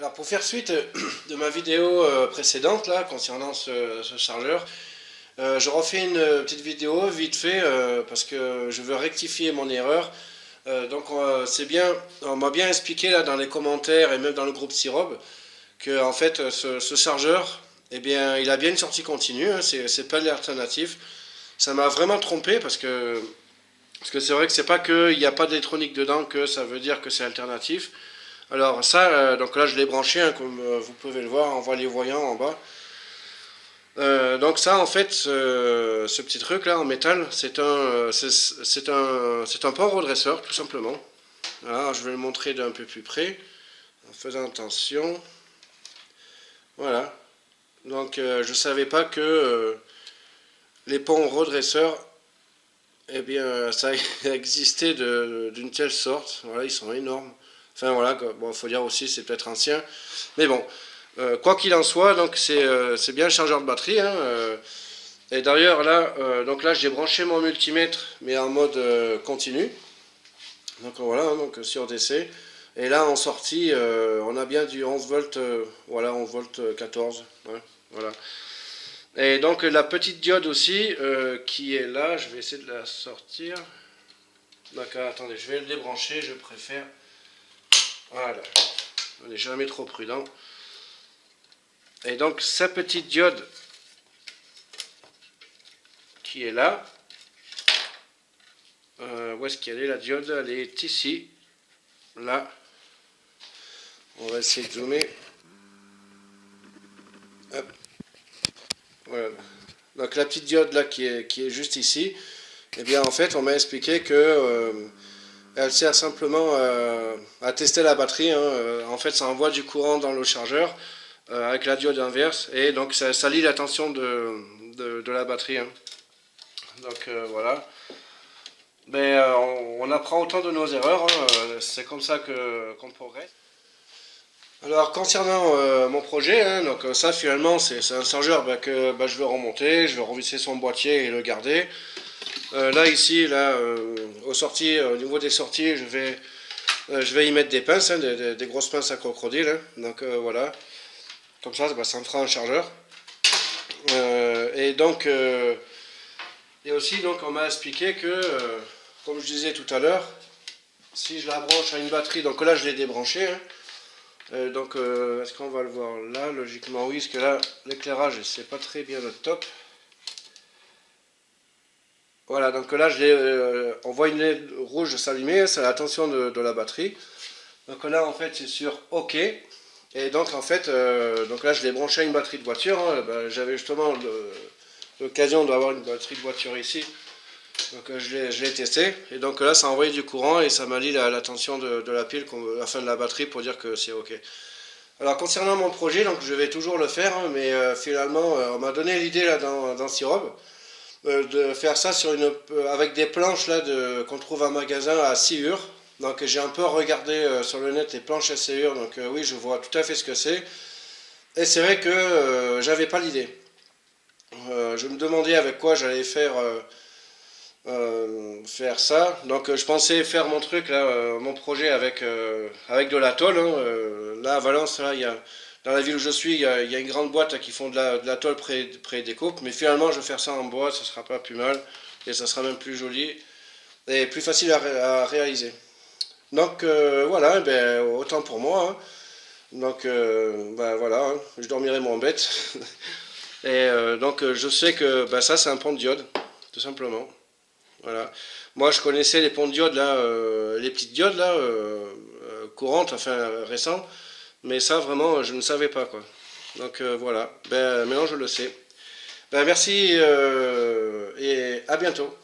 Alors pour faire suite de ma vidéo précédente là concernant ce chargeur, je refais une petite vidéo vite fait parce que je veux rectifier mon erreur. C'est bien, on m'a bien expliqué là dans les commentaires et même dans le groupe Sirob que en fait ce chargeur, eh bien il a bien une sortie continue, hein, c'est pas l'alternative. Ça m'a vraiment trompé parce que c'est vrai que c'est pas qu'il n'y a pas d'électronique dedans que ça veut dire que c'est alternatif. Alors ça, donc là je l'ai branché, hein, comme vous pouvez le voir, on voit les voyants en bas. Donc ça en fait, ce petit truc là en métal, c'est un pont redresseur tout simplement. Voilà, je vais le montrer d'un peu plus près, en faisant attention. Voilà. Donc je savais pas que les ponts redresseurs, eh bien ça existait d'une telle sorte. Voilà, ils sont énormes. Enfin voilà, bon, faut dire aussi c'est peut-être ancien, mais bon. Quoi qu'il en soit, donc c'est bien le chargeur de batterie, hein, et d'ailleurs là, donc là j'ai branché mon multimètre, mais en mode continu. Donc voilà, hein, donc sur DC. Et là en sortie, on a bien du 11 volts, voilà 11 volts 14. Ouais, voilà. Et donc la petite diode aussi qui est là, je vais essayer de la sortir. D'accord, attendez, je vais le débrancher, je préfère. Voilà, on n'est jamais trop prudent. Et donc sa petite diode qui est là, où est-ce qu'elle est la diode? Elle est ici, là. On va essayer de zoomer. Hop. Voilà. Donc la petite diode là qui est juste ici, eh bien en fait on m'a expliqué que elle sert simplement à tester la batterie, hein. En fait ça envoie du courant dans le chargeur avec la diode inverse et donc ça lie la tension de la batterie, hein. Donc voilà. Mais on apprend autant de nos erreurs, hein. C'est comme ça qu'on progresse. Alors concernant mon projet, hein, donc ça finalement c'est un chargeur que je vais remonter, je vais revisser son boîtier et le garder. Là ici, là, aux sorties, au niveau des sorties, je vais y mettre des pinces, hein, des grosses pinces à crocodile, hein. Donc voilà, comme ça me fera un chargeur. Et donc, et aussi donc on m'a expliqué que, comme je disais tout à l'heure, si je la branche à une batterie, donc là je l'ai débranché, hein. Donc est-ce qu'on va le voir là? Logiquement oui, parce que là l'éclairage c'est pas très bien le top. Voilà, donc là on voit une LED rouge s'allumer, c'est la tension de la batterie. Donc là en fait c'est sur OK. Et donc en fait, donc là je l'ai branché à une batterie de voiture, hein. J'avais justement l'occasion d'avoir une batterie de voiture ici. Donc je l'ai testé. Et donc là ça a envoyé du courant et ça m'a mis la tension de la pile, enfin de la batterie pour dire que c'est OK. Alors concernant mon projet, donc je vais toujours le faire, hein, mais finalement on m'a donné l'idée là dans Sirob de faire ça avec des planches là qu'on trouve en magasin à sciure. Donc j'ai un peu regardé sur le net les planches à sciure, donc oui je vois tout à fait ce que c'est. Et c'est vrai que j'avais pas l'idée. Je me demandais avec quoi j'allais faire ça. Donc je pensais faire mon truc là, mon projet avec de la tôle, hein. Là à Valence, là, dans la ville où je suis, il y a une grande boîte là, qui font de la tôle pré-découpe. Mais finalement, je vais faire ça en bois, ça sera pas plus mal. Et ça sera même plus joli et plus facile à réaliser. Donc voilà, eh ben, autant pour moi, hein. Donc voilà, hein, je dormirai moins bête. Et donc je sais que ça c'est un pont de diode, tout simplement. Voilà. Moi, je connaissais les ponts de diode là, les petites diodes là, courantes, enfin récentes, mais ça vraiment, je ne savais pas quoi. Donc voilà. Maintenant, je le sais. Merci et à bientôt.